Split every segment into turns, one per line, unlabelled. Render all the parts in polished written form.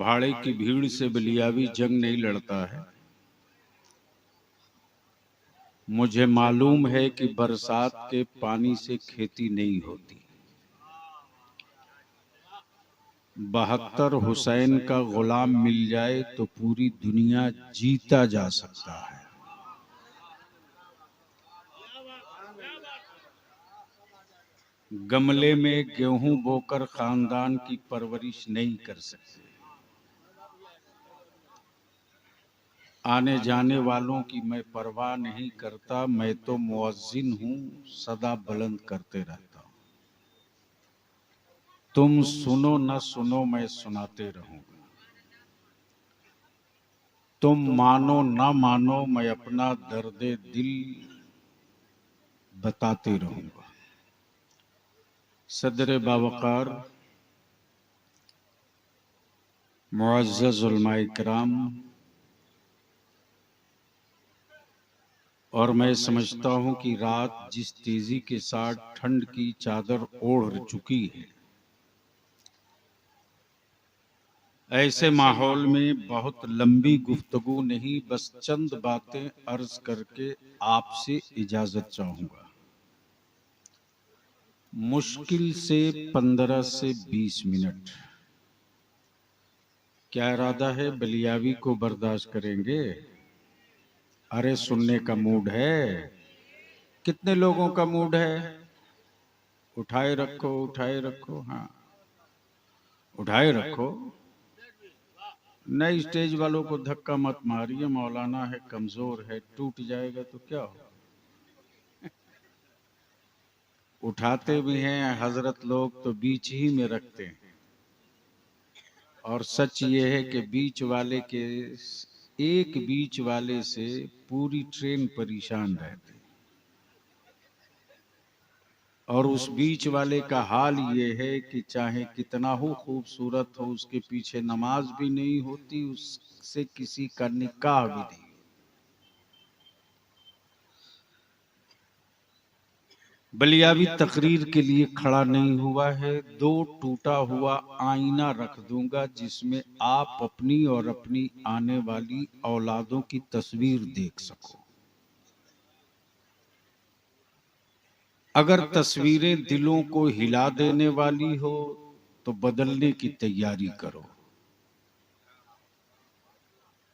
भाड़े की भीड़ से बलियावी जंग नहीं लड़ता है। मुझे मालूम है कि बरसात के पानी से खेती नहीं होती। 72 हुसैन का गुलाम मिल जाए तो पूरी दुनिया जीता जा सकता है। गमले में गेहूं बोकर खानदान की परवरिश नहीं कर सकते। आने जाने वालों की मैं परवाह नहीं करता, मैं तो मुअज्जिन हूं, सदा बुलंद करते रहता हूं। तुम सुनो न सुनो मैं सुनाते रहूंगा, तुम मानो न मानो मैं अपना दर्दे दिल बताते रहूंगा। सदर बावकार, मुअज़्ज़ज़ उलमाए किराम, और मैं समझता हूं कि रात जिस तेजी के साथ ठंड की चादर ओढ़ चुकी है, ऐसे माहौल में बहुत लंबी गुफ्तगू नहीं, बस चंद बातें अर्ज करके आपसे इजाजत चाहूंगा। मुश्किल से 15 से 20 मिनट। क्या इरादा है? बलियावी को बर्दाश्त करेंगे? अरे सुनने का मूड है? कितने लोगों का मूड है? उठाए रखो, उठाए रखो। हाँ, उठाए रखो। नई स्टेज वालों को धक्का मत मारिए, मौलाना है, कमजोर है, टूट जाएगा तो क्या हो। उठाते भी हैं हजरत लोग तो बीच ही में रखते हैं, और सच ये है कि एक बीच वाले से पूरी ट्रेन परेशान रहती है। और उस बीच वाले का हाल ये है कि चाहे कितना हो खूबसूरत हो, उसके पीछे नमाज भी नहीं होती, उससे किसी का निकाह भी नहीं। बलियावी तकरीर के लिए खड़ा नहीं हुआ है। 2 टूटा हुआ आईना रख दूंगा जिसमें आप अपनी और अपनी आने वाली औलादों की तस्वीर देख सको। अगर तस्वीरें दिलों को हिला देने वाली हो तो बदलने की तैयारी करो,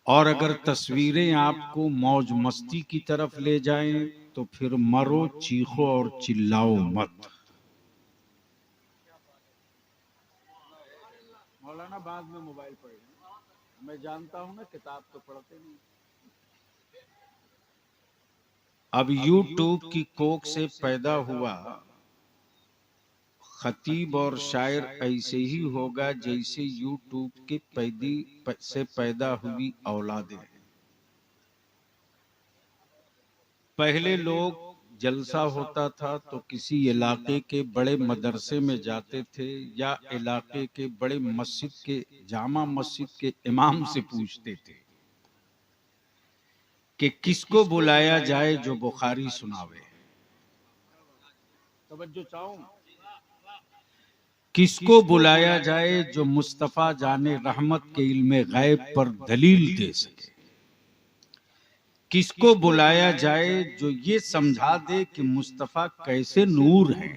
और अगर तस्वीरें आपको मौज मस्ती की तरफ ले जाएं तो फिर मरो, चीखो और चिल्लाओ मत। मौलाना बाद में मोबाइल पढ़ेंगे, मैं जानता हूं ना, किताब तो पढ़ते नहीं। अब यूट्यूब की कोख से पैदा हुआ खतीब और शायर ऐसे ही होगा जैसे यूट्यूब के से पैदा हुई औलादें। पहले लोग जलसा होता था तो किसी इलाके के बड़े मदरसे में जाते थे, या इलाके के बड़े मस्जिद के जामा मस्जिद के इमाम से पूछते थे कि किसको बुलाया जाए जो बुखारी सुनावे। तवज्जो चाहूं, किसको बुलाया जाए जो मुस्तफा जाने रहमत के इल्मे गैब पर दलील दे सके। किसको बुलाया जाए जो ये समझा दे कि मुस्तफा कैसे नूर है।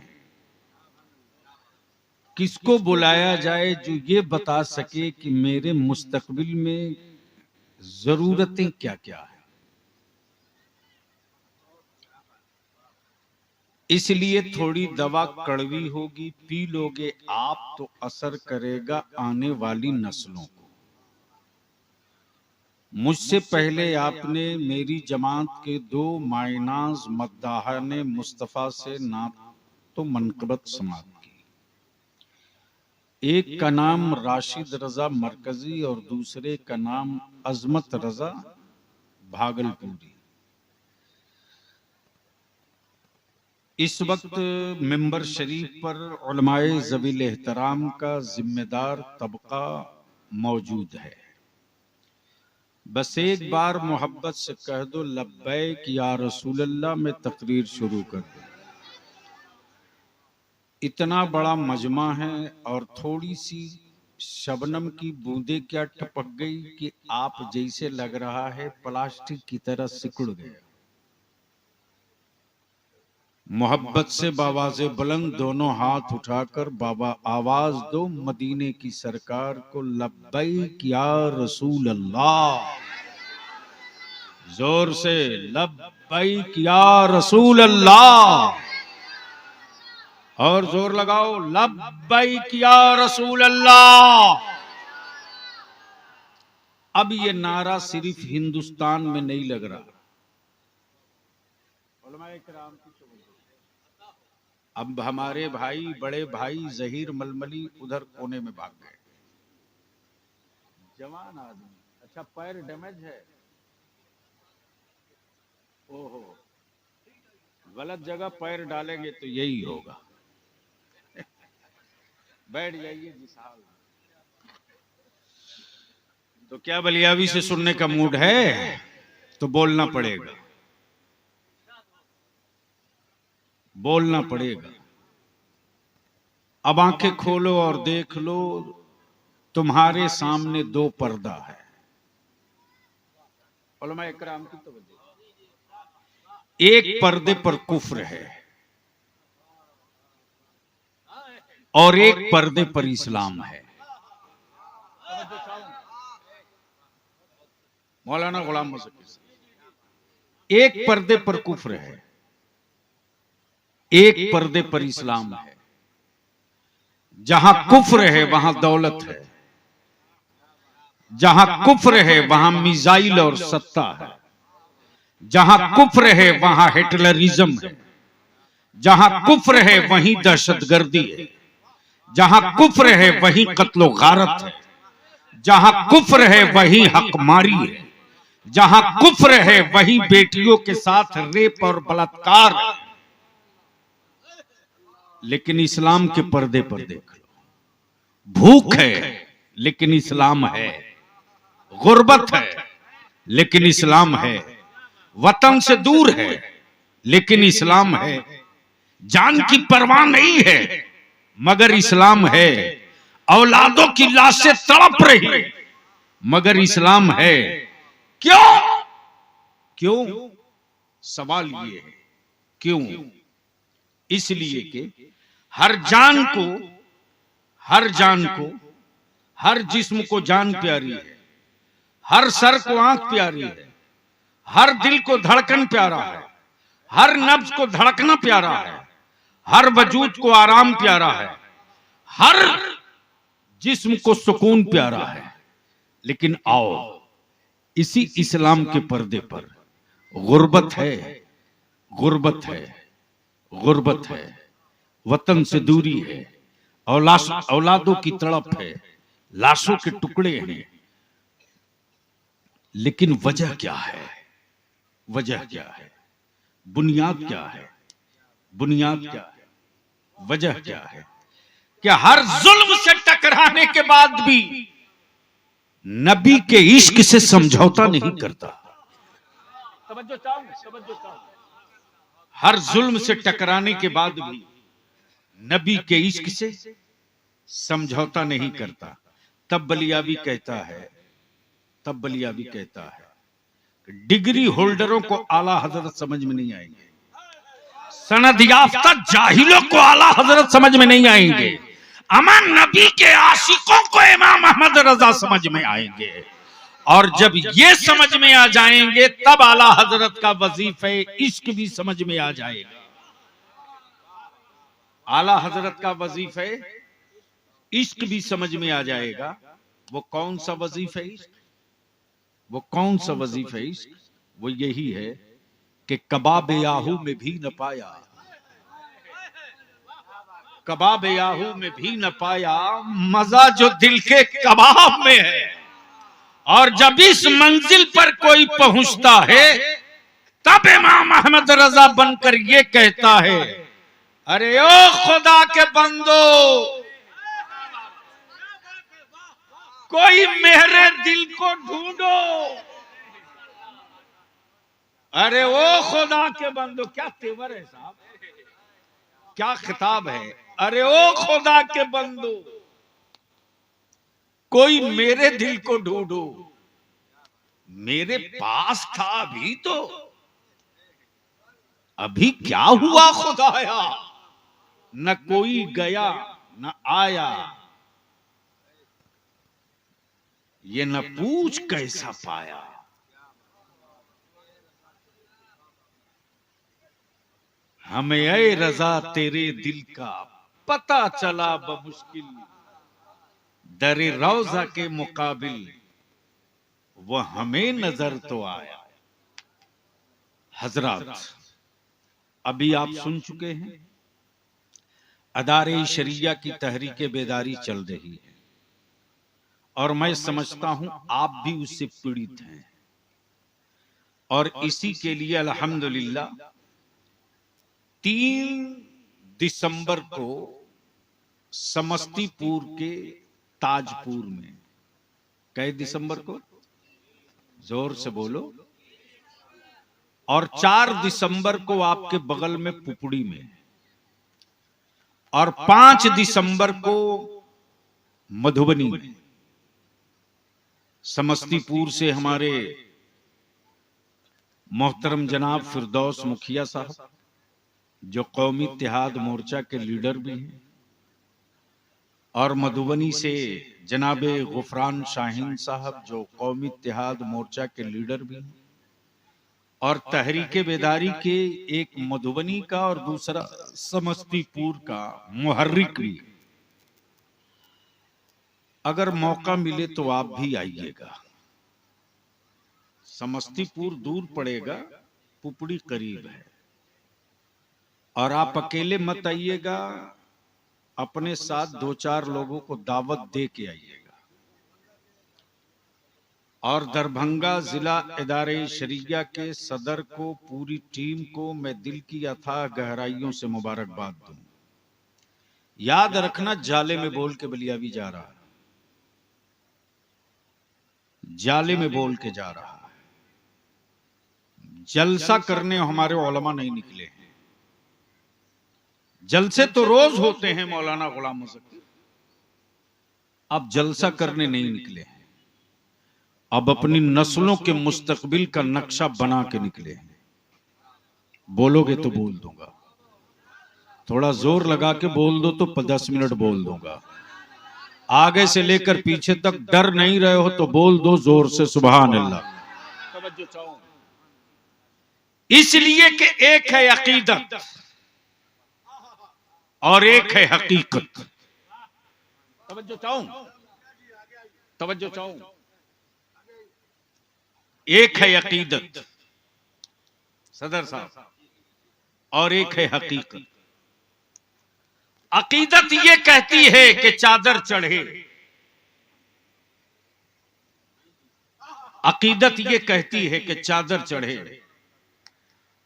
किसको बुलाया जाए जो ये बता सके कि मेरे मुस्तकबिल में जरूरतें क्या क्या है। इसलिए थोड़ी दवा कड़वी होगी, पी लोगे आप तो असर करेगा आने वाली नस्लों को। मुझसे पहले आपने मेरी जमात के 2 मायनाज मद्दाहाने मुस्तफा से नात तो मनकबत समाप्त की। एक का नाम राशिद रजा मरकजी और दूसरे का नाम अजमत रजा भागलपुरी। इस वक्त मिंबर शरीफ पर उलमाए ज़वील एहतराम का जिम्मेदार तबका मौजूद है। बस एक बार मोहब्बत से कह दो लब्बैक या रसूल अल्लाह, मैं तकरीर शुरू कर दूं। इतना बड़ा मजमा है और थोड़ी सी शबनम की बूंदे क्या टपक गई कि आप जैसे लग रहा है प्लास्टिक की तरह सिकुड़ गया। मोहब्बत से बावाज़े बुलंद दोनों हाथ उठाकर बाबा आवाज दो मदीने की सरकार को, लब्बैक या रसूल अल्लाह। जोर से लब्बैक या रसूल अल्लाह। और जोर लगाओ, लब्बैक या रसूल अल्लाह। अब ये नारा सिर्फ हिंदुस्तान में नहीं लग रहा, अब हमारे भाई, बड़े भाई जहीर मलमली उधर कोने में भाग गए। जवान आदमी, अच्छा पैर डैमेज है, ओहो, गलत जगह पैर डालेंगे तो यही होगा। बैठ जाइए जिस हाल में। तो क्या बलियावी से सुनने का मूड है तो बोलना पड़ेगा, बोलना पड़ेगा। अब आंखें खोलो और देख लो, तुम्हारे सामने दो पर्दा है। उलमा इकराम की तवज्जो, एक पर्दे पर कुफ्र है और एक पर्दे पर इस्लाम है। मौलाना गुलाम मौजूद, एक पर्दे पर कुफ्र है, एक पर्दे पर इस्लाम है। जहां कुफ्र है वहां दौलत है, जहां कुफ्र है वहां मिसाइल और सत्ता है, जहां कुफ्र है वहां हिटलरिज्म है, जहां कुफ्र है वहीं दहशतगर्दी है, जहां कुफ्र है वहीं कत्लो गारत है, जहां कुफ्र है वहीं हकमारी है, जहां कुफ्र है वहीं बेटियों के साथ रेप और बलात्कार है। लेकिन इस्लाम के पर्दे पर देख लो, भूख है लेकिन इस्लाम है, गुर्बत है लेकिन इस्लाम है, वतन से दूर है लेकिन इस्लाम है, जान की परवाह नहीं है मगर इस्लाम है, औलादों की लाशें तड़प रही मगर इस्लाम है। क्यों? क्यों? सवाल ये है क्यों? इसलिए कि हर जान को, हर जान को, हर जिस्म को जान प्यारी है, हर सर को आंख प्यारी है, हर दिल को धड़कन प्यारा है, हर नब्ज को धड़कना प्यारा है, हर वजूद को आराम प्यारा है, हर जिस्म को सुकून प्यारा है। लेकिन आओ इसी इस्लाम के पर्दे पर गुर्बत है, गुर्बत है, गुर्बत है, वतन से दूरी है, औलादों की तड़प है, लाशों के टुकड़े हैं। लेकिन वजह क्या है? वजह क्या है? बुनियाद क्या है? बुनियाद क्या है? वजह क्या है? कि हर जुल्म से टकराने के बाद भी नबी के इश्क से समझौता नहीं करता। तवज्जो चाहूं, तवज्जो चाहूं। हर जुल्म से टकराने के बाद भी नबी के इश्क से समझौता नहीं करता। तब बलियावी कहता है, तब बलियावी कहता है डिग्री होल्डरों को आला हजरत समझ में नहीं आएंगे, सनद याफ्ता जाहिलों को आला हजरत समझ में नहीं आएंगे, अमन नबी के आशिकों को इमाम अहमद रजा समझ में आएंगे। और जब ये समझ में आ जाएंगे तब आला हजरत का वजीफे इश्क भी समझ में आ जाएगा। आला हजरत का वजीफे इश्क भी समझ में आ जाएगा। वो कौन सा वजीफे इश्क? वो कौन सा वजीफे इश्क? वो यही है कि कबाब याहू में भी न पाया, कबाब याहू में भी न पाया मजा जो दिल के कबाब में है। और जब इस मंजिल पर कोई पहुंचता है तब इमाम अहमद रजा बनकर ये कहता है, अरे ओ खुदा के बंदो, कोई मेरे दिल को ढूंढो। अरे ओ खुदा के बंदो, क्या तेवर है साहब, क्या खिताब है। अरे ओ खुदा के बंदो, कोई मेरे दिल को ढूंढो, मेरे पास था अभी तो, अभी क्या हुआ खुदाया, न कोई गया न आया, ये न पूछ कैसा पाया। हमें ऐ रजा तेरे दिल का पता चला बमुश्किल, दरे रौजा के मुकाबिल वह हमें नजर तो आया। हजरात, अभी आप सुन चुके हैं अदारे शरिया की तहरीक बेदारी चल रही है, और मैं समझता हूं आप भी उससे पीड़ित हैं, और इसी के लिए अल्हम्दुलिल्लाह 3 दिसंबर को समस्तीपुर के ताजपुर में, कै दिसंबर को, जोर से बोलो, और 4 दिसंबर को आपके बगल में पुपड़ी में, और 5 दिसंबर को मधुबनी में। समस्तीपुर से हमारे मोहतरम जनाब फिरदौस मुखिया साहब, जो कौमी इत्तेहाद मोर्चा के लीडर भी हैं, और मधुबनी से जनाबे गुफरान शाहीन साहब, जो कौमी इत्तेहाद मोर्चा के लीडर भी हैं, और तहरीके बेदारी के एक मधुबनी का और दूसरा समस्तीपुर का मुहर्रिक भी। अगर मौका मिले तो आप भी आइएगा। समस्तीपुर दूर पड़ेगा, पुपड़ी करीब है, और आप अकेले मत आइएगा, अपने साथ 2-4 लोगों को दावत दे के आइएगा। और दरभंगा जिला इदारे शरिया के सदर को, पूरी टीम को मैं दिल की अथाह गहराइयों से मुबारकबाद दूं। याद रखना, जाले में बोल के बलियावी जा रहा है, जाले में बोल के जा रहा है। जलसा करने हमारे उलमा नहीं निकले हैं, जलसे तो रोज होते हैं मौलाना गुलाम मुज़फ़्फ़र, अब जलसा करने नहीं निकले हैं, अब अपनी नस्लों के मुस्तकबिल का नक्शा बना के निकले हैं। बोलोगे तो बोल दूंगा, थोड़ा जोर लगा के बोल दो तो 10 मिनट बोल दूंगा। आगे से लेकर पीछे तक डर नहीं रहे हो तो बोल दो जोर से सुभान अल्लाह। इसलिए कि एक है अकीदत और एक है हकीकत। तवज्जो चाहूं, एक है अकीदत सदर साहब, और एक है हकीकत। अकीदत ये कहती है कि चादर चढ़े, अकीदत ये कहती है कि चादर चढ़े,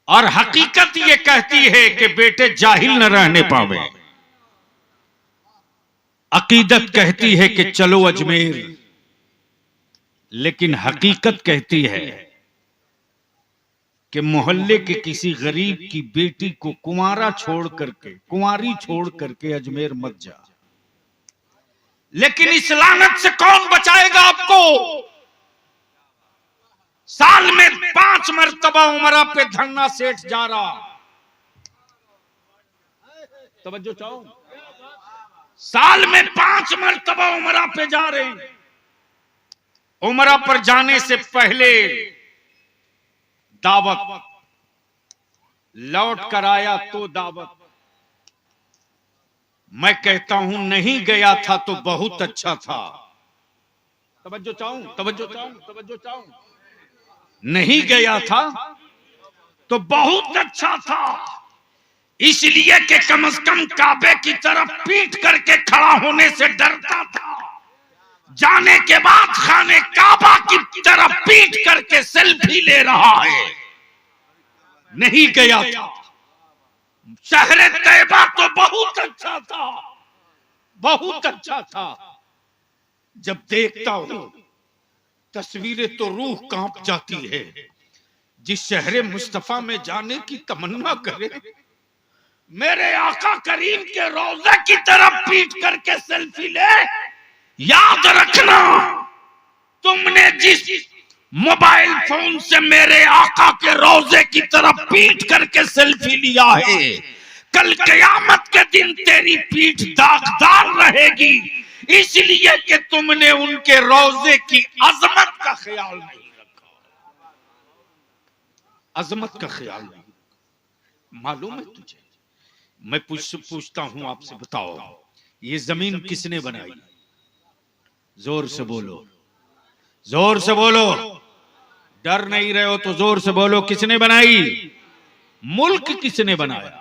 और हकीकत ये कहती है कि बेटे जाहिल न रहने पावे। अकीदत कहती है कि चलो अजमेर, लेकिन हकीकत कहती है कि मोहल्ले के किसी गरीब की बेटी को कुंवारी छोड़ करके अजमेर मत जा। लेकिन इस लानत से कौन बचाएगा आपको? साल में 5 मरतबा उमरा पे धरना सेठ जा रहा। तवज्जो चाहो, साल में 5 मरतबा उमरा पे जा रहे हैं। उमरा पर जाने से पहले दावत, लौट कर आया तो दावत। मैं कहता हूं नहीं गया था तो बहुत अच्छा था। तवज्जो चाहूं, नहीं गया था तो बहुत अच्छा था, इसलिए कि कम से कम काबे की तरफ पीठ करके खड़ा होने से डरता था। जाने के बाद खाने काबा की तरफ पीठ करके सेल्फी ले रहा है। नहीं गया था। शहर तैयबा तो बहुत अच्छा था, बहुत अच्छा था। जब देखता हूं तस्वीरें तो रूह कांप जाती है। जिस शहर मुस्तफा में जाने की तमन्ना करे, मेरे आका करीम के रोज़े की तरफ पीठ करके सेल्फी ले, याद रखना, तुमने जिस मोबाइल फोन से मेरे आका के रोजे की तरफ पीट करके सेल्फी लिया है, कल कयामत के दिन तेरी पीठ दागदार रहेगी, इसलिए कि तुमने उनके रोजे की अजमत का ख्याल नहीं रखा। अजमत का ख्याल नहीं मालूम है तुझे? मैं पूछता हूं आपसे, बताओ ये जमीन किसने बनाई? जोर से बोलो, जोर से बोलो, डर नहीं रहे हो तो जोर से बोलो, किसने बनाई? मुल्क किसने बनाया?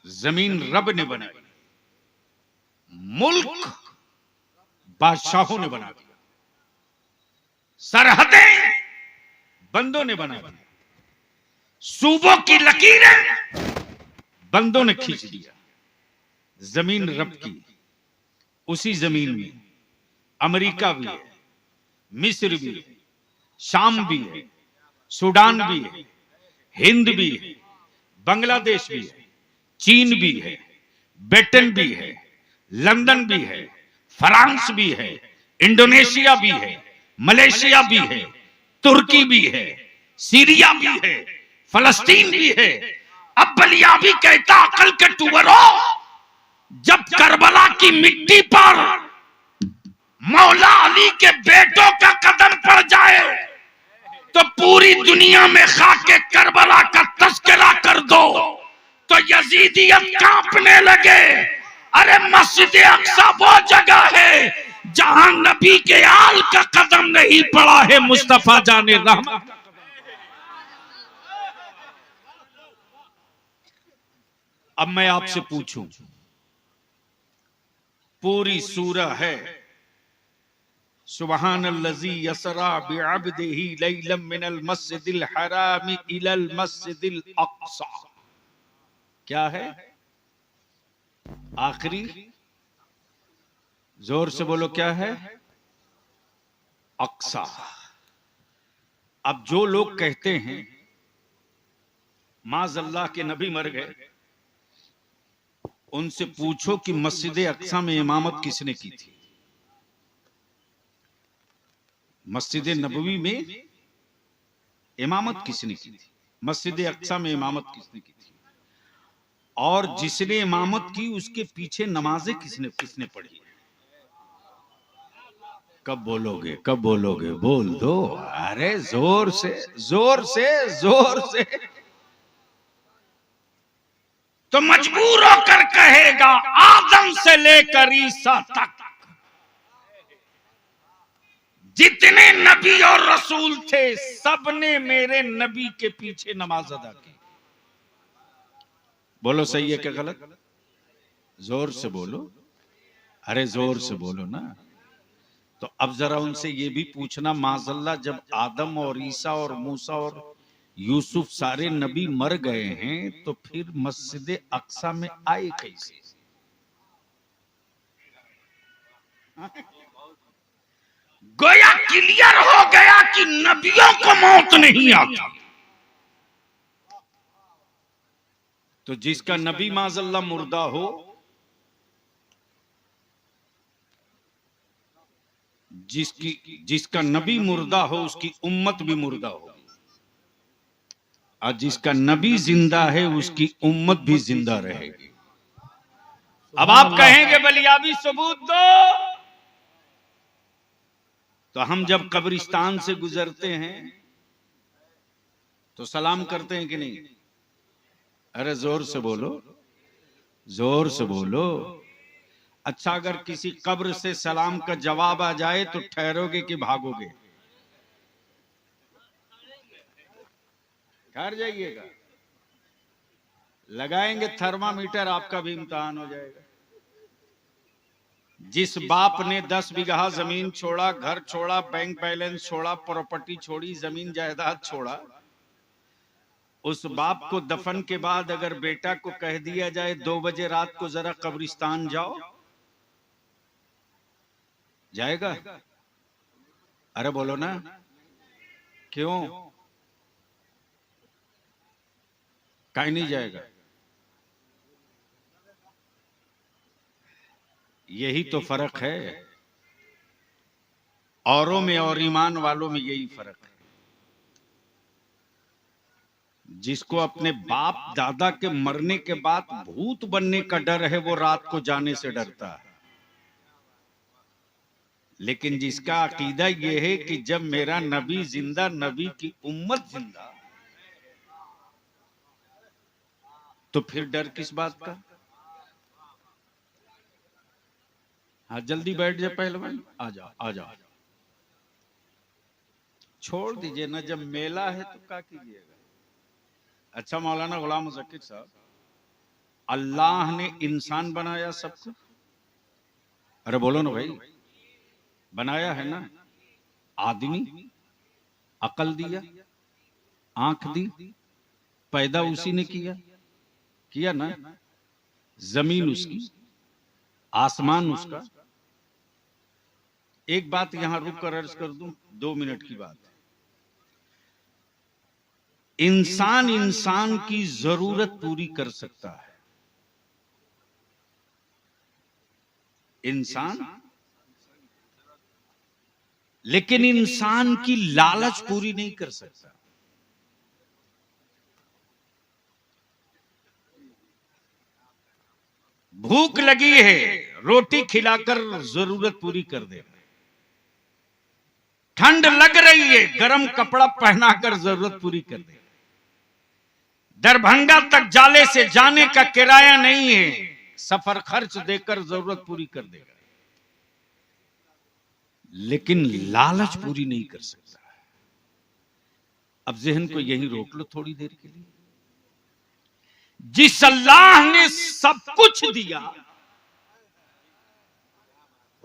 जमीन रब ने बनाई, मुल्क बादशाहों ने बना दिया, सरहदें बंदों ने बना दी, सूबों की लकीरें बंदों ने खींच दिया। जमीन रब की। उसी जमीन में अमेरिका भी है, मिस्र भी है, शाम भी है, सूडान भी है, हिंद भी है, बांग्लादेश भी है, चीन भी है, ब्रिटेन भी है, लंदन भी है, फ्रांस भी है, इंडोनेशिया भी है, मलेशिया भी है, तुर्की भी है, सीरिया भी है, फलस्तीन भी है। अब बलिया भी कहता, अकल के टुवरो, जब करबला की मिट्टी पर मौला अली के बेटों का कदम पड़ जाए तो पूरी दुनिया में खाके करबला का तस्करा कर दो तो यजीदियत कांपने लगे। अरे मस्जिद अक्सा वो जगह है जहां नबी के आल का कदम नहीं पड़ा है, मुस्तफा जाने रहमत। अब मैं आपसे पूछूं, पूरी सूरह है सुबहानल्लज़ी यसरा बिअब्दिही लैलन मिनल मस्जिदिल हराम इलल मस्जिदिल अक्सा। क्या है? आखिरी, जोर से बोलो, क्या है? अक्सा। अब जो लोग कहते हैं माज़अल्लाह के नबी मर गए, उनसे पूछो कि मस्जिद अक्सा में इमामत किसने की थी? मस्जिद नबवी में इमामत किसने की थी? मस्जिद अक्सा में इमामत किसने की थी? और जिसने इमामत की उसके पीछे नमाजें किसने किसने पढ़ी? कब बोलोगे, कब बोलोगे? बोल दो, अरे जोर से, जोर से, जोर से। तो मजबूर होकर कहेगा, आदम से लेकर ईसा तक जितने नबी और रसूल थे, सबने मेरे नबी के पीछे नमाज अदा की। बोलो सही है क्या गलत? जोर से बोलो, अरे जोर से बोलो ना। तो अब जरा उनसे ये भी पूछना, माज़अल्लाह जब आदम और ईसा और मूसा और यूसुफ सारे नबी मर गए हैं तो फिर मस्जिद अक्सा में आए कैसे? गोया क्लियर हो गया कि नबियों को मौत नहीं आती। तो जिसका नबी माज़अल्लाह मुर्दा हो, जिसका नबी मुर्दा हो उसकी उम्मत भी मुर्दा हो, और जिसका नबी जिंदा है उसकी उम्मत भी जिंदा रहेगी। अब आप कहेंगे बलियाबी सबूत दो, तो हम जब कब्रिस्तान से गुजरते हैं तो सलाम करते हैं कि नहीं? अरे जोर से बोलो, जोर से बोलो। अच्छा, अगर किसी कब्र से सलाम का जवाब आ जाए तो ठहरोगे कि भागोगे? ठहर जाइएगा, लगाएंगे थर्मामीटर, आपका भी इम्तिहान हो जाएगा। जिस बाप ने 10 बीघा जमीन छोड़ा, घर छोड़ा, बैंक बैलेंस छोड़ा, प्रॉपर्टी छोड़ी, जमीन जायदाद छोड़ा, उस बाप को दफन के बाद अगर बेटा को कह दिया जाए 2 बजे रात को जरा कब्रिस्तान जाओ, जाएगा? अरे बोलो ना, क्यों? कहीं नहीं जाएगा। यही तो फर्क है, औरों में और ईमान वालों में यही फर्क है। जिसको अपने बाप दादा के मरने के बाद भूत बनने का डर है, वो रात को जाने से डरता है। लेकिन जिसका अकीदा यह है कि जब मेरा नबी जिंदा, नबी की उम्मत जिंदा, तो फिर डर किस बात का। हाँ जल्दी बैठ जाए पहलवान, आ जाओ आ जाओ। छोड़ दीजिए ना, जब मेला है तो क्या कीजिएगा। अच्छा मौलाना गुलाम मुज़क्किर साहब, अल्लाह ने इंसान बनाया सबको? अरे बोलो ना भाई, बनाया है ना। आदमी, अकल दिया, आंख दी, पैदा उसी ने किया ना। जमीन उसकी, आसमान उसका। एक बात यहां रुक कर अर्ज कर दूं, 2 मिनट की बात। इंसान इंसान की जरूरत पूरी कर सकता है, इंसान, लेकिन इंसान की लालच पूरी नहीं कर सकता। भूख लगी है, रोटी खिलाकर जरूरत पूरी कर देगा। ठंड लग रही है, गर्म कपड़ा पहनाकर जरूरत पूरी कर देगा। दरभंगा तक जाले से जाने का किराया नहीं है, सफर खर्च देकर जरूरत पूरी कर देगा। लेकिन लालच पूरी नहीं कर सकता। अब जहन को यहीं रोक लो थोड़ी देर के लिए। जिस अल्लाह ने सब कुछ दिया,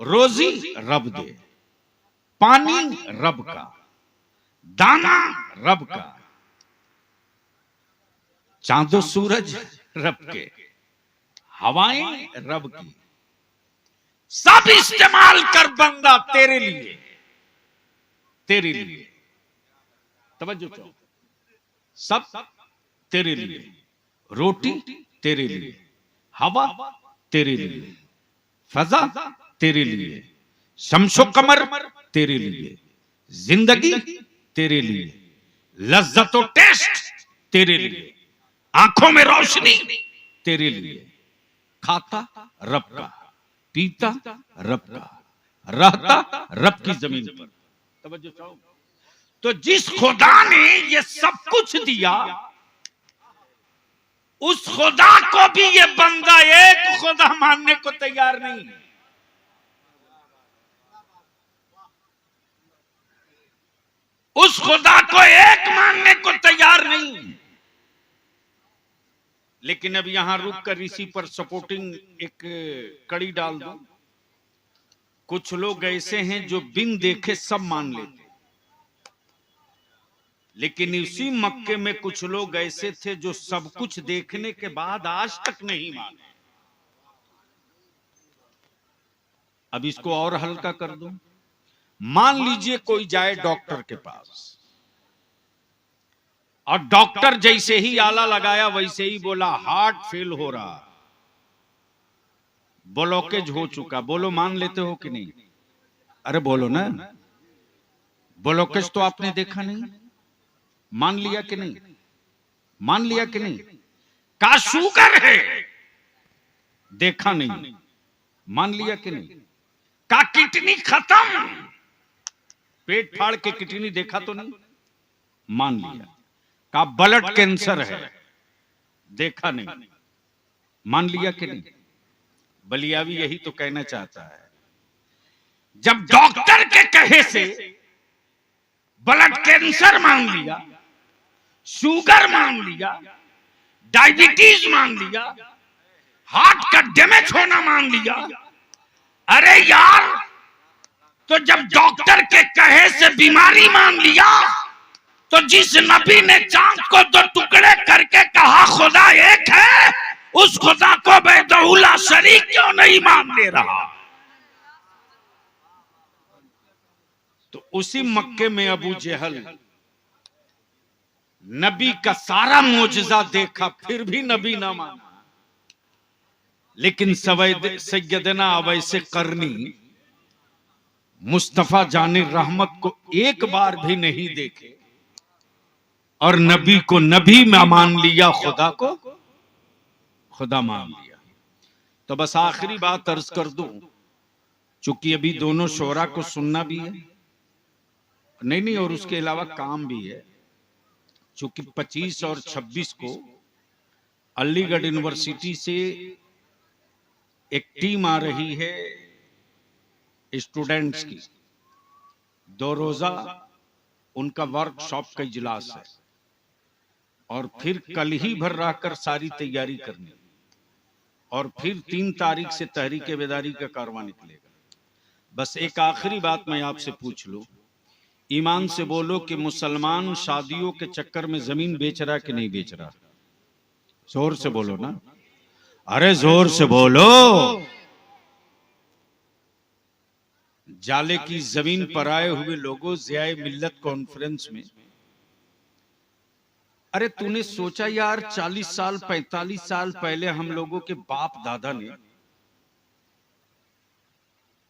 रोजी रब दे, पानी रब का, दाना रब का, चांदो सूरज रब के, हवाएं रब की, सब इस्तेमाल कर बंदा तेरे लिए, तेरे लिए। तवज्जो चाहो, सब तेरे लिए। रोटी तेरे लिए, हवा तेरे लिए, फजा तेरे लिए, शम्सो कमर तेरे लिए, जिंदगी तेरे लिए, लज्जतो टेस्ट तेरे लिए, आंखों में रोशनी तेरे लिए। खाता रब का, पीता रब का, रहता रब की जमीन पर। तवज्जो चाहो। तो जिस खुदा ने ये सब कुछ दिया, उस खुदा को भी ये बंदा एक खुदा मानने को तैयार नहीं। उस खुदा को एक मानने को तैयार नहीं। लेकिन अब यहां रुक कर इसी पर सपोर्टिंग एक कड़ी डाल दो। कुछ लोग ऐसे हैं जो बिन देखे सब मान लेते, लेकिन इसी मक्के में कुछ लोग ऐसे थे जो सब कुछ देखने के बाद आज तक नहीं माने। अब इसको और हल्का कर दूं। मान लीजिए कोई जाए डॉक्टर के पास, और डॉक्टर जैसे ही आला लगाया वैसे ही बोला हार्ट फेल हो रहा, ब्लॉकेज हो चुका। बोलो मान लेते हो कि नहीं? अरे बोलो ना, ब्लॉकेज तो आपने देखा नहीं, मान लिया कि नहीं? मान लिया कि नहीं? का शुगर है, देखा नहीं, मान लिया कि नहीं? का किडनी खत्म, पेट फाड़ के किडनी देखा तो नहीं, मान लिया। का ब्लड कैंसर है, देखा नहीं, मान लिया कि नहीं? बलियावी यही तो कहना चाहता है। जब डॉक्टर के कहे से ब्लड कैंसर मान लिया, शुगर मान लिया, डायबिटीज मान लिया, हार्ट का डैमेज होना मान लिया, अरे यार, तो जब डॉक्टर के कहे से बीमारी मान लिया, तो जिस नबी ने चांद को 2 टुकड़े करके कहा खुदा एक है, उस खुदा को बेदौला शरीक क्यों नहीं मान ले रहा? तो उसी मक्के में अबू जहल नबी का सारा मोजज़ा देखा, फिर भी नबी ना माना। लेकिन सैयदना अवैसे करनी मुस्तफा जाने रहमत को एक बार भी नहीं देखे और नबी को नबी में मान लिया, खुदा को खुदा मान लिया। तो बस आखिरी बात अर्ज कर दूं, चूंकि अभी दोनों शोरा को सुनना भी है, नहीं और उसके अलावा काम भी है। चूंकि 25 और 26 को अलीगढ़ यूनिवर्सिटी से एक टीम आ रही है स्टूडेंट्स की, 2 रोजा उनका वर्कशॉप का इजलास है और फिर कल ही भर रहकर सारी तैयारी करनी और फिर 3 तारीख से तहरीक बेदारी का कारवां निकलेगा। बस एक आखिरी बात मैं आपसे पूछ लूं, ईमान से बोलो कि मुसलमान शादियों के चक्कर में जमीन बेच रहा कि नहीं बेच रहा? जोर से बोलो ना, अरे जोर से बोलो। जाले की जमीन पर आए हुए लोगों, ज़ियाए मिल्लत कॉन्फ्रेंस में, अरे तूने सोचा यार 40 साल 45 साल पहले हम लोगों के बाप दादा ने,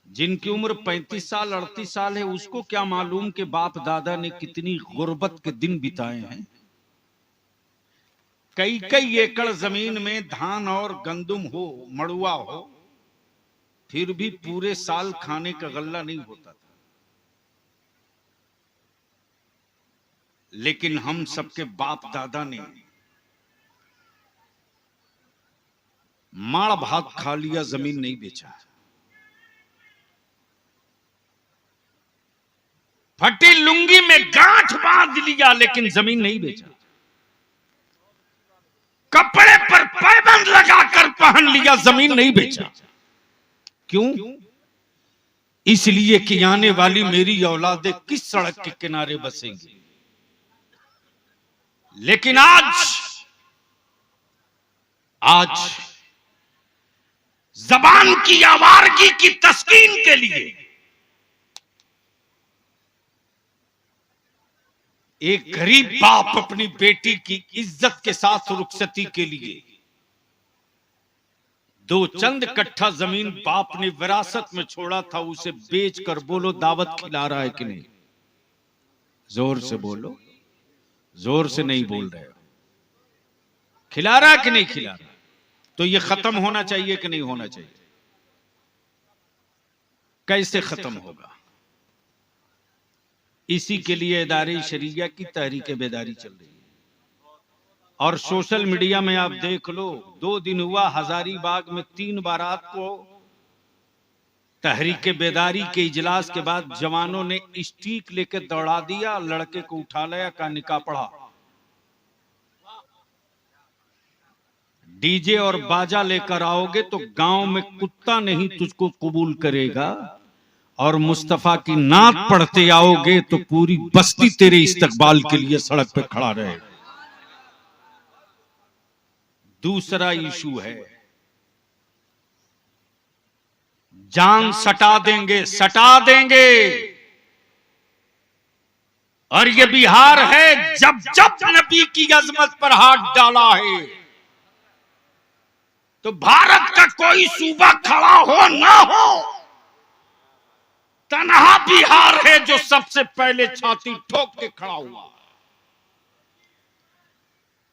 जिनकी उम्र 35 साल 38 साल है, उसको क्या मालूम कि बाप दादा ने कितनी गुर्बत के दिन बिताए हैं। कई कई एकड़ जमीन में धान और गंदुम हो, मड़ुआ हो, फिर भी पूरे साल खाने का गल्ला नहीं होता था। लेकिन हम सबके बाप दादा ने माड़ भात खा लिया, जमीन नहीं बेचा। फटी लुंगी में गांठ बांध लिया, लेकिन जमीन नहीं बेचा। कपड़े पर पैबंद लगाकर पहन लिया, जमीन नहीं बेचा। क्यों? इसलिए कि आने वाली मेरी औलादें किस सड़क के किनारे बसेंगी। लेकिन आज जबान की आवारगी की तस्कीन के लिए एक गरीब बाप अपनी बेटी की इज्जत के साथ रुखसती के लिए 2 चंद कट्ठा जमीन बाप ने विरासत में छोड़ा था, उसे बेचकर बोलो दावत खिला रहा है कि नहीं? जोर से बोलो, जोर से नहीं बोल रहे हो। खिला रहा कि नहीं खिला रहा? तो ये खत्म होना चाहिए कि नहीं होना चाहिए? कैसे खत्म होगा? इसी के लिए इदारे शरिया की तहरीक बेदारी चल रही है। और सोशल मीडिया में आप देख लो, 2 दिन हुआ हजारीबाग में 3 बारात को तहरीक बेदारी के इजलास के बाद जवानों ने स्टिक लेकर दौड़ा दिया, लड़के को उठा लिया, का निकाह पढ़ा। डीजे और बाजा लेकर आओगे तो गांव में कुत्ता नहीं तुझको कबूल करेगा, और मुस्तफा की नात पढ़ते आओगे तो पूरी बस्ती तेरे इस्तकबाल के लिए सड़क पे खड़ा रहेगा। दूसरा इशू है, जान सटा देंगे, सटा देंगे। और ये बिहार है, जब जब नबी की अजमत पर हाथ डाला है तो भारत का कोई सूबा खड़ा हो ना हो, तन्हा बिहार है जो सबसे पहले छाती ठोक के खड़ा हुआ।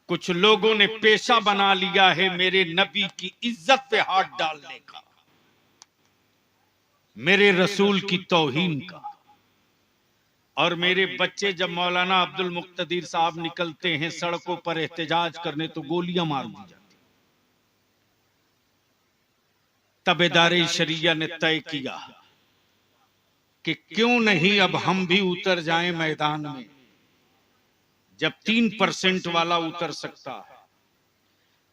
कुछ लोगों ने पेशा बना लिया है मेरे नबी की इज्जत पे हाथ डालने का, मेरे रसूल की तौहीन का। और मेरे बच्चे जब मौलाना अब्दुल मुक्तदीर साहब निकलते हैं सड़कों पर एहतजाज करने तो गोलियां मार दी जाती। तब इदारे शरिया ने तय किया कि क्यों नहीं अब हम भी उतर जाएं मैदान में। जब 3% वाला उतर सकता है,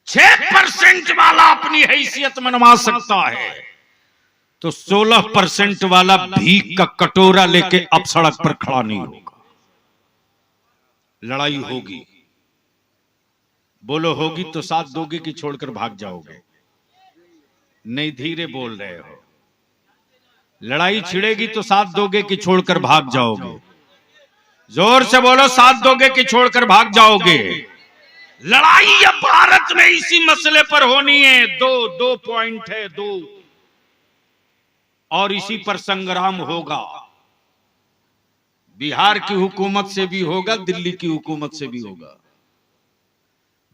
6% वाला अपनी हैसियत मनवा सकता है, तो 16% वाला भीख का कटोरा लेके अब सड़क पर खड़ा नहीं होगा। लड़ाई होगी, बोलो होगी तो साथ दोगे कि छोड़कर भाग जाओगे? नहीं, धीरे बोल रहे हो। लड़ाई छिड़ेगी तो साथ दोगे कि छोड़कर भाग जाओगे? जोर से बोलो, साथ दोगे कि छोड़कर भाग जाओगे? लड़ाई अब भारत में इसी मसले पर होनी है। दो पॉइंट है, दो, और इसी पर संग्राम होगा। बिहार की हुकूमत से भी होगा, दिल्ली की हुकूमत से भी होगा।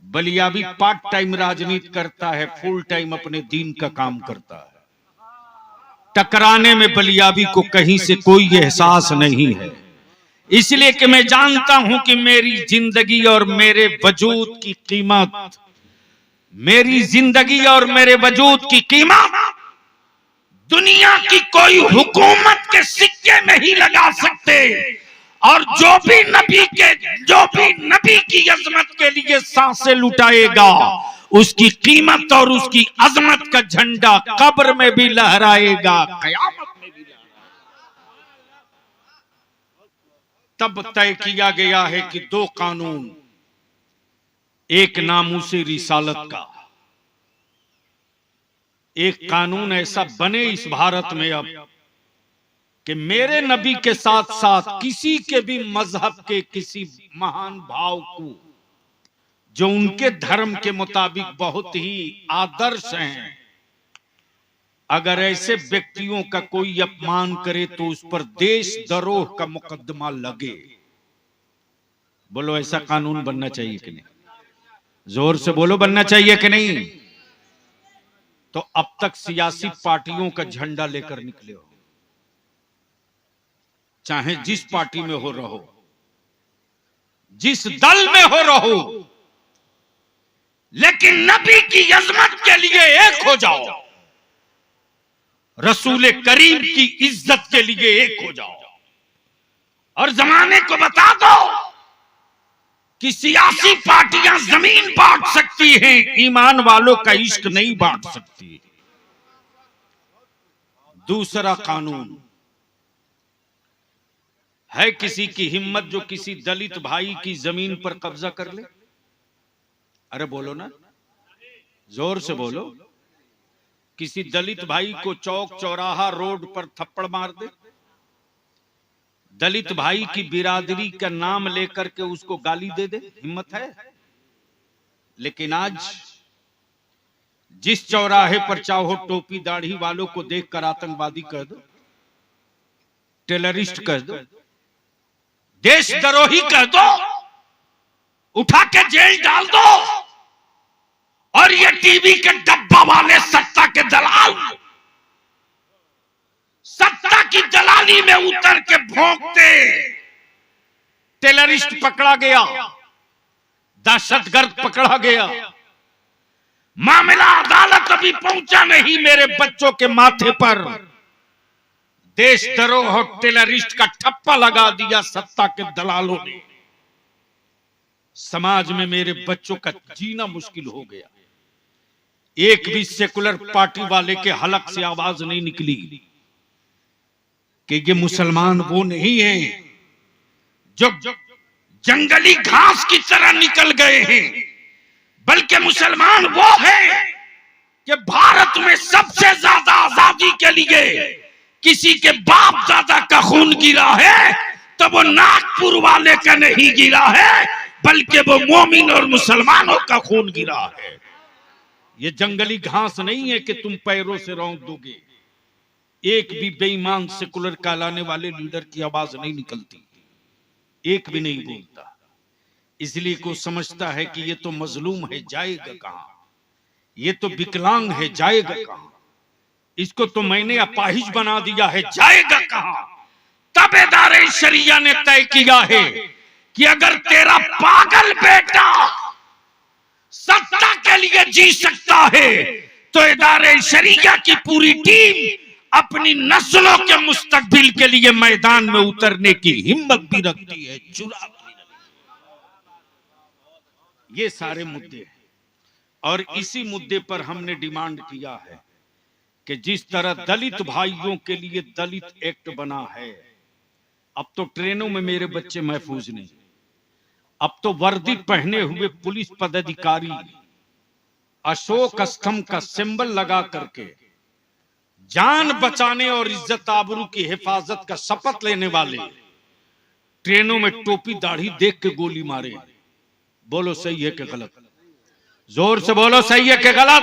बलिया भी पार्ट टाइम राजनीति करता है, फुल टाइम अपने दीन का काम करता है। टकराने में बलियाबी को कहीं से कोई एहसास नहीं है, इसलिए कि मैं जानता हूं कि मेरी जिंदगी और मेरे वजूद की कीमत, मेरी जिंदगी और मेरे वजूद की कीमत दुनिया की कोई हुकूमत के सिक्के नहीं लगा सकते। और जो भी नबी की अजमत के लिए सांसें लुटाएगा, उसकी कीमत और उसकी अजमत का झंडा कब्र में भी लहराएगा, कयामत में भी लहराएगा। तब तय किया गया है कि दो कानून, एक नामूसे रिसालत का, एक कानून ऐसा बने इस भारत में अब कि मेरे नबी के साथ साथ किसी के भी मजहब के किसी महान भाव को, जो उनके धर्म के मुताबिक बहुत ही आदर्श हैं, अगर ऐसे व्यक्तियों का कोई अपमान करे तो उस पर देशद्रोह का मुकदमा लगे। बोलो ऐसा कानून बनना चाहिए कि नहीं? जोर से बोलो, बनना चाहिए कि नहीं? तो अब तक सियासी पार्टियों का झंडा लेकर निकले हो, चाहे जिस पार्टी में हो रहो, जिस दल में हो रहो, लेकिन नबी की अजमत के लिए एक हो जाओ, रसूल करीम की इज्जत के लिए एक हो जाओ, और जमाने को बता दो कि सियासी पार्टियां जमीन बांट सकती हैं, ईमान वालों का इश्क नहीं बांट सकती। दूसरा कानून है किसी की हिम्मत जो किसी दलित भाई की जमीन पर कब्जा कर ले? अरे बोलो ना, जोर से बोलो। किसी दलित भाई को चौक चौराहा रोड पर थप्पड़ मार दे, दलित भाई की बिरादरी का नाम लेकर के उसको गाली दे दे, हिम्मत है? लेकिन आज जिस चौराहे पर चाहो टोपी दाढ़ी वालों को देखकर आतंकवादी कह दो, टेररिस्ट कह दो, देशद्रोही कह दो, उठा के जेल डाल दो, और ये टीवी के डब्बा वाले सत्ता के दलाल सत्ता की दलाली में उतर के भौंकते, टेररिस्ट पकड़ा गया, दहशतगर्द पकड़ा गया, मामला अदालत अभी पहुंचा नहीं, मेरे बच्चों के माथे पर देशद्रोह और टेररिस्ट का ठप्पा लगा दिया सत्ता के दलालों ने। समाज में मेरे बच्चों का जीना मुश्किल हो गया। एक भी सेकुलर पार्टी वाले के हलक से आवाज नहीं निकली कि ये मुसलमान वो नहीं है जो जंगली घास की तरह निकल गए हैं, बल्कि मुसलमान वो है कि भारत में सबसे ज्यादा आजादी के लिए किसी के बाप दादा का खून गिरा है तो वो नागपुर वाले का नहीं गिरा है, बल्कि वो मोमिन और मुसलमानों का खून गिरा है। ये जंगली घास नहीं है कि तुम पैरों से रौंद दोगे। एक भी बेईमान सेकुलर कहलाने वाले लीडर की आवाज नहीं निकलती, एक भी नहीं बोलता। इसलिए को समझता है कि ये तो मजलूम है, जाएगा कहां? ये तो विकलांग है, जाएगा कहां? इसको तो मैंने अपाहिज बना दिया है, जाएगा कहां? तबेदार शरिया ने तय किया है कि अगर तेरा पागल बेटा सत्ता के लिए जी सकता है तो इदारे शरिया की पूरी टीम अपनी नस्लों के मुस्तकबिल के लिए मैदान में उतरने की हिम्मत भी रखती है, जुर्अत भी रखती है। ये सारे मुद्दे हैं और इसी मुद्दे पर हमने डिमांड किया है कि जिस तरह दलित भाइयों के लिए दलित एक्ट बना है, अब तो ट्रेनों में मेरे बच्चे महफूज नहीं। अब तो वर्दी पहने हुए पुलिस पदाधिकारी अशोक स्तंभ का सिंबल लगा करके जान बचाने और इज्जत आबरू की हिफाजत का शपथ लेने वाले ट्रेनों में टोपी दाढ़ी देख के गोली मारे। बोलो सही है कि गलत? जोर से बोलो, सही है कि गलत?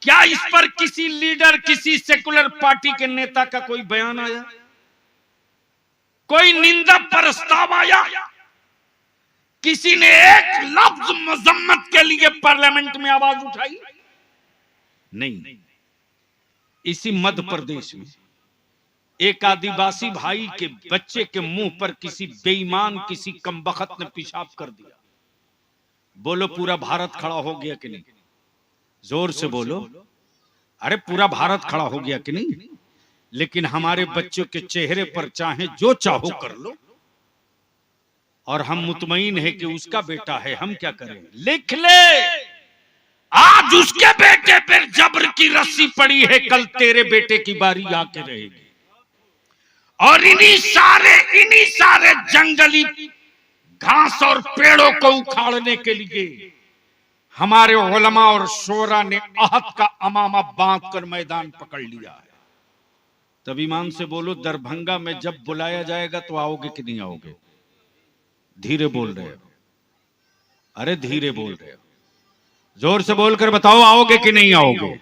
क्या इस पर किसी लीडर, किसी सेकुलर पार्टी के नेता का कोई बयान आया? कोई निंदा प्रस्ताव आया? किसी ने एक लफ्ज मजम्मत के लिए पार्लियामेंट में आवाज उठाई? नहीं। इसी मध्य प्रदेश में एक आदिवासी भाई के बच्चे के मुंह पर किसी बेईमान, किसी कमबख्त ने पेशाब कर दिया। बोलो पूरा भारत खड़ा हो गया कि नहीं? जोर से बोलो। अरे पूरा भारत खड़ा हो गया कि नहीं? लेकिन हमारे बच्चों के चेहरे पर चाहे जो चाहो कर लो, और हम मुतमईन है कि उसका बेटा है, हम क्या करें? लिख ले, आज उसके बेटे पर जबर की रस्सी पड़ी है, कल तेरे बेटे की बारी आके रहेगी। और इन्हीं सारे जंगली घास और पेड़ों को उखाड़ने के लिए हमारे उलमा और शोरा ने अहद का अमामा बांधकर मैदान पकड़ लिया है। तब ईमान से बोलो, दरभंगा में जब बुलाया जाएगा तो आओगे कि नहीं आओगे? धीरे बोल रहे हो? अरे धीरे बोल रहे हो? जोर से बोलकर बताओ, आओगे कि नहीं आओगे?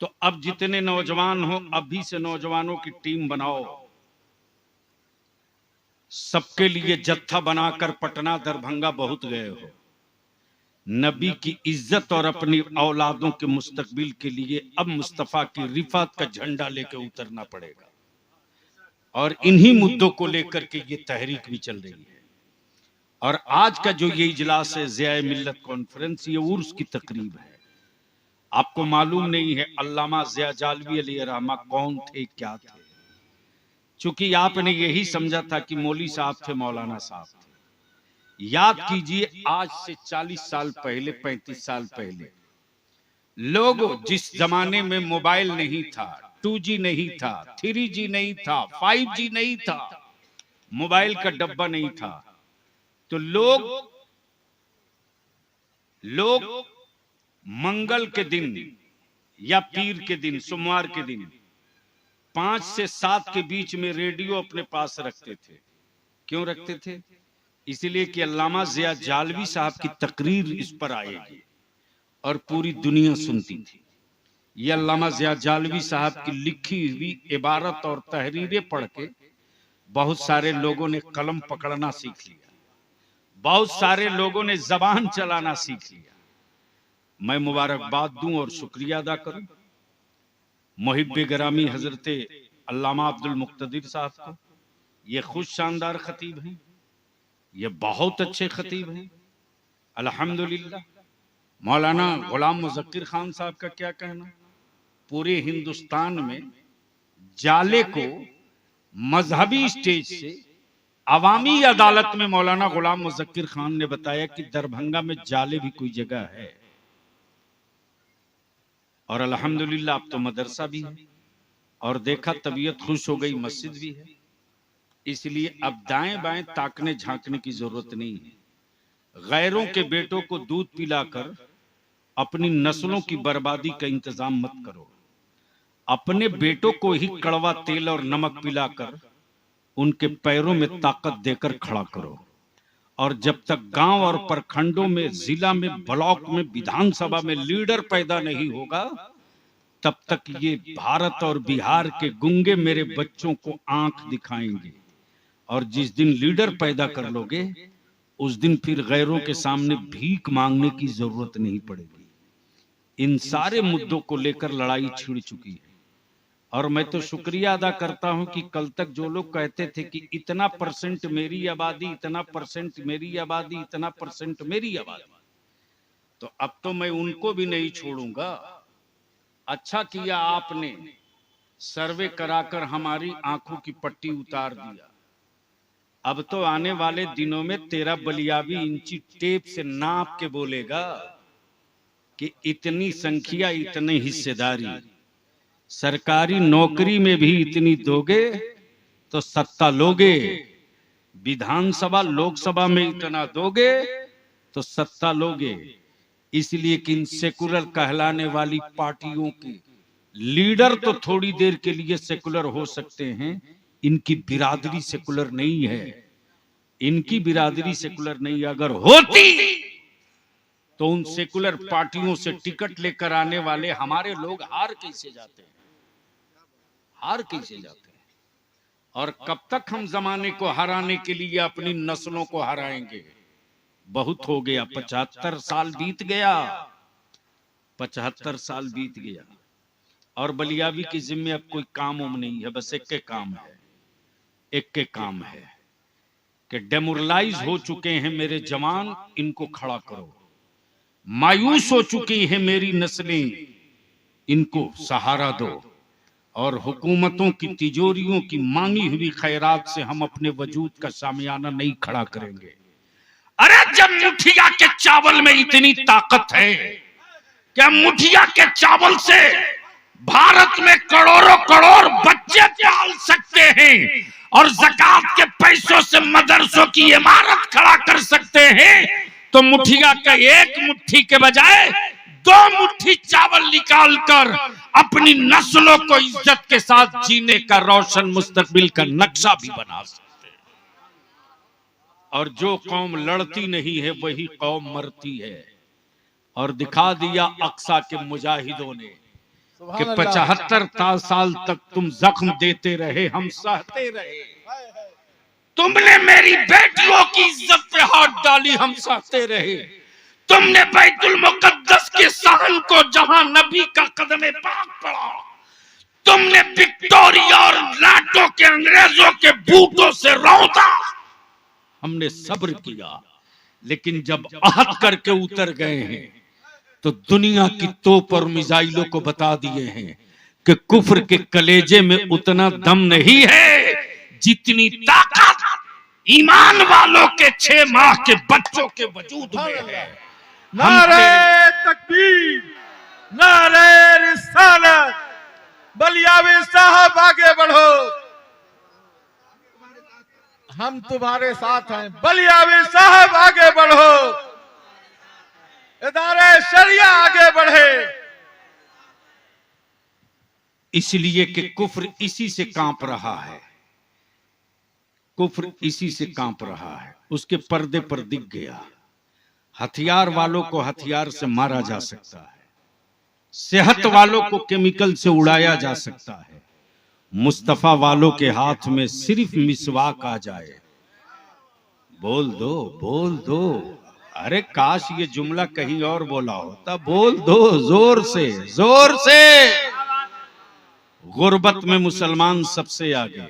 तो अब जितने नौजवान हो, अभी से नौजवानों की टीम बनाओ, सबके लिए जत्था बनाकर पटना दरभंगा बहुत गए हो। नबी की इज्जत और अपनी औलादों के मुस्तकबिल के लिए अब मुस्तफा की रिफात का झंडा लेकर उतरना पड़ेगा। और इन्हीं मुद्दों को लेकर के ये तहरीक भी चल रही है। और आज का जो ये इजलास है, ज़िया मिल्लत कॉन्फ्रेंस, ये उर्स की तकरीब है। आपको मालूम नहीं है अल्लामा ज़िया जालवी अलैहिर्रहमा कौन थे, क्या थे? चूंकि आपने यही समझा था कि मौली साहब थे, मौलाना साहब थे। याद कीजिए, आज से 40 साल पहले, 35 साल पहले, लोग जिस जमाने में मोबाइल नहीं था, 2G नहीं था, 3G नहीं था, 5G नहीं था, मोबाइल का डब्बा नहीं था, तो लोग मंगल के दिन या पीर के दिन, सोमवार के दिन 5 से 7 के बीच में रेडियो अपने पास रखते थे। क्यों रखते थे? इसलिए कि अल्लामा ज़िया जालवी साहब की तकरीर इस पर आएगी और पूरी दुनिया सुनती थी। ये अल्लामा ज़िया जालवी साहब की लिखी हुई इबारत और तहरीरें पढ़ के बहुत सारे लोगों ने कलम पकड़ना सीख लिया, बहुत सारे लोगों ने जबान चलाना सीख लिया। मैं मुबारकबाद दूं और शुक्रिया अदा करूं मुहिब्बे गिरामी हजरते अल्लामा अब्दुल मुक्तदिर साहब को। ये खुद शानदार खतीब हैं, ये बहुत अच्छे खतीब हैं, अल्हम्दुलिल्लाह। मौलाना गुलाम मुज़क्किर खान साहब का क्या कहना? पूरे हिंदुस्तान में जाले को मजहबी स्टेज से अवामी अदालत में मौलाना गुलाम मुज़क्किर खान ने बताया कि दरभंगा में जाले भी कोई जगह है। और अल्हम्दुलिल्लाह अब तो मदरसा भी है, और देखा तबीयत खुश हो गई, मस्जिद भी है। इसलिए अब दाएं बाएं ताकने झांकने की जरूरत नहीं है। गैरों के बेटों को दूध पिलाकर अपनी नस्लों की बर्बादी का इंतजाम मत करो। अपने बेटों को ही कड़वा तेल और नमक पिलाकर उनके पैरों में ताकत देकर खड़ा करो। और जब तक गांव और प्रखंडों में, जिला में, ब्लॉक में, विधानसभा में लीडर पैदा नहीं होगा, तब तक ये भारत और बिहार के गूंगे मेरे बच्चों को आंख दिखाएंगे। और जिस दिन लीडर पैदा कर लोगे, उस दिन फिर गैरों के सामने भीख मांगने की जरूरत नहीं पड़ेगी। इन सारे मुद्दों को लेकर लड़ाई छिड़ चुकी है। और मैं तो शुक्रिया अदा करता हूं कि कल तक जो लोग कहते थे कि इतना परसेंट मेरी आबादी, इतना परसेंट मेरी आबादी, इतना परसेंट मेरी आबादी, तो अब तो मैं उनको भी नहीं छोड़ूंगा। अच्छा किया आपने सर्वे कराकर हमारी आंखों की पट्टी उतार दिया। अब तो आने वाले दिनों में तेरा बलियाबी इंची टेप से नाप के बोलेगा कि इतनी संख्या, इतनी हिस्सेदारी। सरकारी नौकरी में भी इतनी दोगे तो सत्ता लोगे, विधानसभा लोकसभा में इतना दोगे तो सत्ता लोगे। इसलिए कि इन सेकुलर कहलाने वाली पार्टियों के लीडर तो थोड़ी देर के लिए सेकुलर हो सकते हैं, इनकी बिरादरी सेकुलर नहीं है। इनकी बिरादरी सेकुलर नहीं, अगर होती तो उन सेकुलर पार्टियों से टिकट लेकर आने वाले हमारे लोग हार कैसे जाते हैं, हार कैसे जाते हैं। और कब तक हम जमाने को हराने के लिए अपनी नस्लों को हराएंगे। बहुत हो गया, 75 साल बीत गया, 75 साल बीत गया। और बलियावी की जिम्मे अब कोई काम उम नहीं है, बस एक के काम है, एक के काम है कि डेमोरलाइज हो चुके हैं मेरे जवान, इनको खड़ा करो। मायूस हो चुकी है मेरी नस्लें, इनको सहारा दो। और हुकूमतों की तिजोरियों की मांगी हुई खैरात से हम अपने वजूद का सामियाना नहीं खड़ा करेंगे। अरे जब मुठिया के चावल में इतनी ताकत है, क्या मुठिया के चावल से भारत में करोड़ों करोड़ बच्चे पाल सकते हैं और ज़कात के पैसों से मदरसों की इमारत खड़ा कर सकते हैं, तो मुठिया का एक मुट्ठी के बजाय 2 मुट्ठी चावल निकालकर अपनी नस्लों को इज्जत के साथ जीने का रोशन मुस्तकबिल का नक्शा भी बना सकते हैं। और जो कौम लड़ती नहीं है वही कौम मरती है। और दिखा दिया अक्सा के मुजाहिदों ने कि 75 साल तक तुम जख्म देते रहे, हम सहते रहे। तुमने मेरी बेटियों की इज्जत पे हाथ डाली, हम सहते रहे। तुमने बैतुल मुकद्दस के सहन को, जहां नबी का कदमे पाक पड़ा, तुमने विक्टोरिया और लाटो के अंग्रेजों के बूटों से रौंदा। हमने सब्र किया, लेकिन जब आहत करके उतर गए हैं तो दुनिया की तोप और मिसाइलों को बता दिए हैं कि कुफ्र के कलेजे में उतना दम नहीं है जितनी ताकत ईमान वालों के 6 माह के बच्चों के वजूद में है।
नारे तकबीर, नारे रिसालत, बलियावी साहब आगे बढ़ो, हम तुम्हारे साथ हैं। बलियावी साहब आगे बढ़ो, इदारे शरिया आगे बढ़े।
इसलिए कि कुफ्र इसी से कांप रहा है, कुफ्र इसी से कांप रहा है। उसके पर्दे पर दिख गया। हथियार वालों को हथियार से मारा जा सकता है, सेहत वालों को केमिकल से उड़ाया जा सकता है, मुस्तफा वालों के हाथ में सिर्फ मिसवाक आ जाए, बोल दो, बोल दो। अरे काश ये जुमला कहीं और बोला होता, बोल दो जोर से, जोर से। गुर्बत में मुसलमान सबसे आगे।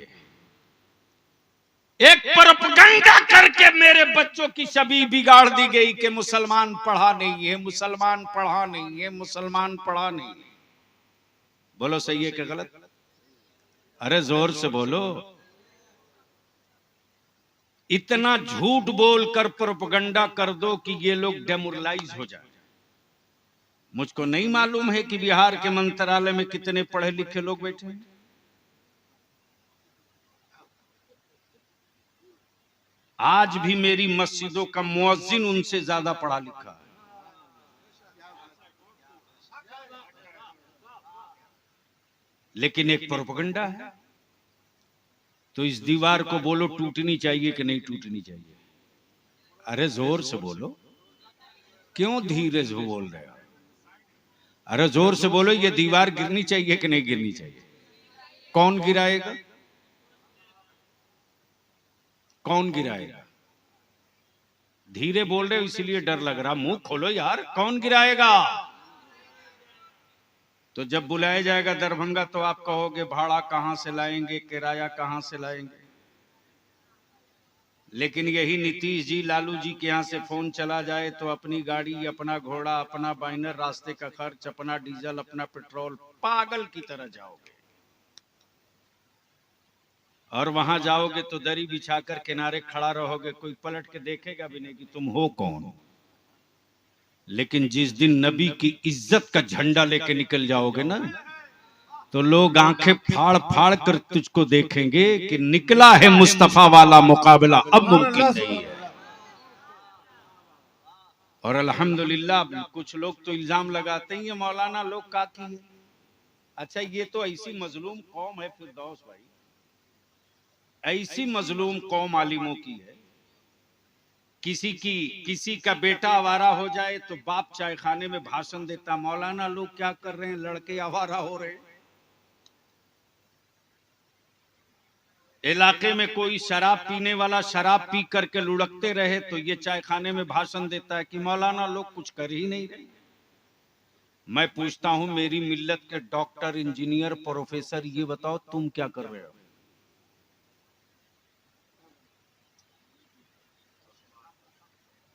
एक प्रोपेगेंडा करके मेरे बच्चों की छवि बिगाड़ दी गई कि मुसलमान पढ़ा नहीं है, मुसलमान पढ़ा नहीं है, मुसलमान पढ़ा नहीं है। बोलो सही है कि गलत? अरे जोर से बोलो। इतना झूठ बोलकर प्रोपेगेंडा कर दो कि ये लोग डेमोरलाइज हो जाए। मुझको नहीं मालूम है कि बिहार के मंत्रालय में कितने पढ़े लिखे लोग बैठे हैं। आज भी मेरी मस्जिदों का मुअज्जिन उनसे ज्यादा पढ़ा लिखा है। लेकिन एक प्रोपेगेंडा है। तो इस दीवार को बोलो टूटनी चाहिए कि नहीं टूटनी चाहिए? अरे जोर से बोलो, क्यों धीरे से बोल रहे हो? अरे जोर से बोलो, ये दीवार गिरनी चाहिए कि नहीं गिरनी चाहिए? कौन गिराएगा? कौन गिराएगा? धीरे बोल रहे हो इसलिए डर लग रहा, मुंह खोलो यार, कौन गिराएगा? तो जब बुलाया जाएगा दरभंगा तो आप कहोगे भाड़ा कहां से लाएंगे, किराया कहां से लाएंगे। लेकिन यही नीतीश जी, लालू जी के यहां से फोन चला जाए तो अपनी गाड़ी, अपना घोड़ा, अपना बैनर, रास्ते का खर्च, अपना डीजल, अपना पेट्रोल, पागल की तरह जाओगे। और वहां जाओगे तो दरी बिछाकर किनारे खड़ा रहोगे, कोई पलट के देखेगा भी नहीं कि तुम हो कौन। लेकिन जिस दिन नबी की इज्जत का झंडा लेके निकल जाओगे ना, तो लोग आंखें फाड़ फाड़ कर तुझको देखेंगे कि निकला है मुस्तफा वाला मुकाबला, अब मुमकिन नहीं है। और अल्हम्दुलिल्लाह कुछ लोग तो इल्जाम लगाते ही मौलाना लोग काकी है। अच्छा, ये तो ऐसी मजलूम कौम है फिरदौस भाई, ऐसी मजलूम कौम आलिमों की है किसी का बेटा आवारा हो जाए तो बाप चाय खाने में भाषण देता, मौलाना लोग क्या कर रहे हैं, लड़के आवारा हो रहे हैं। इलाके में कोई शराब पीने वाला शराब पी करके लुढ़कते रहे तो ये चाय खाने में भाषण देता है कि मौलाना लोग कुछ कर ही नहीं रहे। मैं पूछता हूं मेरी मिल्लत के डॉक्टर, इंजीनियर, प्रोफेसर, ये बताओ तुम क्या कर रहे हो?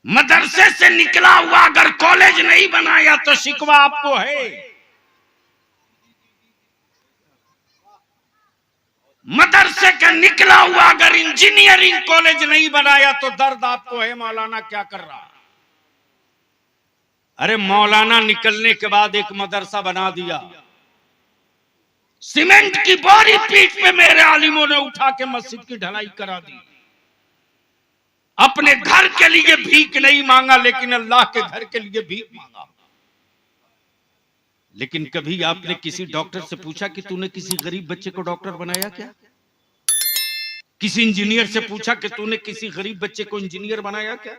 मदरसे से निकला हुआ अगर कॉलेज नहीं बनाया तो शिकवा आपको है। मदरसे का निकला हुआ अगर इंजीनियरिंग कॉलेज नहीं बनाया तो दर्द आपको है। मौलाना क्या कर रहा? अरे मौलाना निकलने के बाद एक मदरसा बना दिया, सीमेंट की बोरी पीठ पे मेरे आलिमों ने उठा के मस्जिद की ढलाई करा दी। अपने घर के लिए भीख नहीं मांगा, लेकिन अल्लाह के घर के लिए भीख मांगा। लेकिन कभी आपने किसी डॉक्टर से पूछा कि तूने किसी गरीब बच्चे को डॉक्टर बनाया क्या? किसी इंजीनियर से पूछा कि तूने किसी गरीब बच्चे को इंजीनियर बनाया क्या?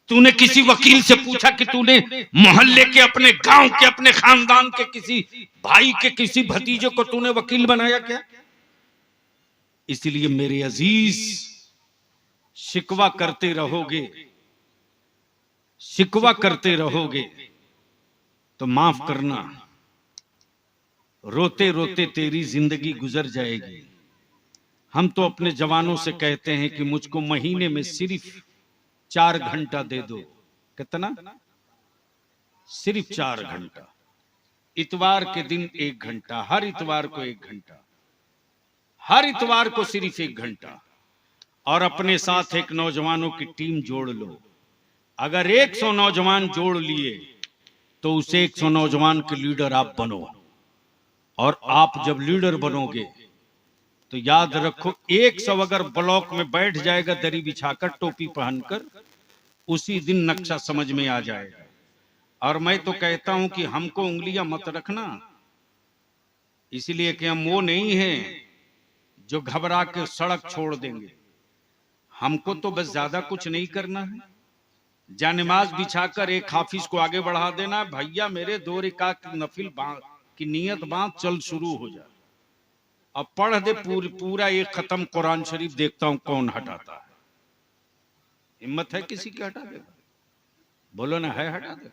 तूने किसी वकील से पूछा कि तूने मोहल्ले के, अपने गांव के, अपने खानदान के किसी भाई के, किसी भतीजे को तूने वकील बनाया क्या? इसलिए मेरे अजीज, शिकवा करते रहोगे, शिकवा करते रहोगे तो माफ करना, रोते रोते तेरी जिंदगी गुजर जाएगी। हम तो अपने जवानों से कहते हैं कि मुझको महीने में सिर्फ 4 घंटा दे दो। कितना? सिर्फ 4 घंटा। इतवार के दिन 1 घंटा, हर इतवार को 1 घंटा, हर इतवार को सिर्फ 1 घंटा। और अपने साथ एक नौजवानों की टीम जोड़ लो। अगर 100 नौजवान जोड़ लिए तो उस 100 नौजवान के लीडर आप बनो। और आप जब लीडर बनोगे तो याद रखो, 100 अगर ब्लॉक में बैठ जाएगा दरी बिछाकर, टोपी पहनकर, उसी दिन नक्शा समझ में आ जाएगा। और मैं तो कहता हूं कि हमको उंगलियां मत रखना, इसलिए कि हम वो नहीं हैं जो घबरा के सड़क छोड़ देंगे। हमको तो बस ज्यादा कुछ नहीं करना है, जानमाज बिछाकर एक हाफिज को आगे बढ़ा देना, भैया मेरे 2 रिकात नफिल की नियत बात, चल शुरू हो जा, अब पढ़ दे पूरा एक खत्म कुरान शरीफ, देखता हूं कौन हटाता है। हिम्मत है किसी की हटा देगा? बोलो ना, है हटा दे।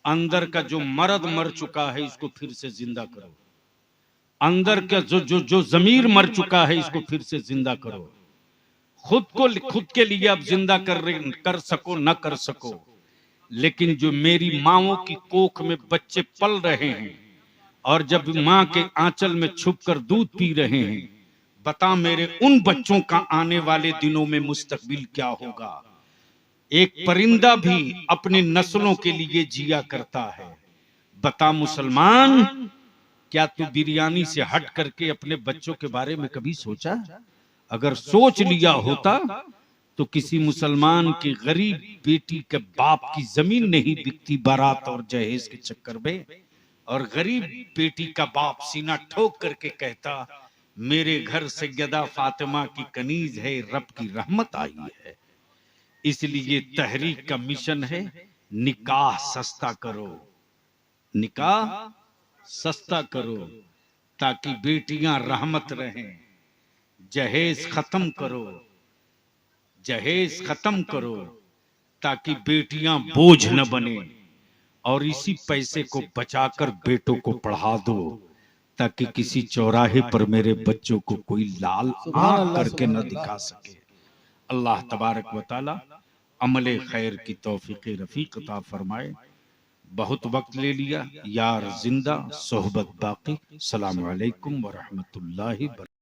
अंदर का जो मर्द मर चुका है इसको फिर से जिंदा करो। अंदर का जो जमीर मर चुका है इसको फिर से जिंदा करो। खुद के लिए अब जिंदा कर सको न कर सको, लेकिन जो मेरी माओं की कोख में बच्चे पल रहे हैं और जब मां के आंचल में छुपकर दूध पी रहे हैं, बता मेरे उन बच्चों का आने वाले दिनों में मुस्तकबिल क्या होगा। एक परिंदा भी अपनी नस्लों के लिए जिया करता है। बता मुसलमान, क्या तू बिरयानी से हट करके अपने बच्चों के बारे में कभी सोचा? अगर सोच लिया होता तो किसी मुसलमान की गरीब बेटी के बाप की जमीन नहीं बिकती बारात और जहेज के चक्कर में, और गरीब बेटी का बाप सीना ठोक करके कहता, मेरे घर सैयदा फातिमा की कनीज है, रब की रहमत आई है। इसलिए तहरीक का मिशन है, निकाह सस्ता करो, निकाह सस्ता करो ताकि बेटियां रहमत रहें। जहेज खत्म करो, जहेज खत्म करो ताकि बेटियां बोझ न बने, और इसी पैसे को बचाकर बेटों को पढ़ा दो ताकि किसी चौराहे पर मेरे बच्चों को कोई लाल आंख करके न दिखा सके। अल्लाह तबारक व तआला अमले खैर की तौफीक रफीक अता फरमाए। बहुत वक्त ले लिया, यार जिंदा, सोहबत बाकी। अस्सलामु अलैकुम व रहमतुल्लाहि।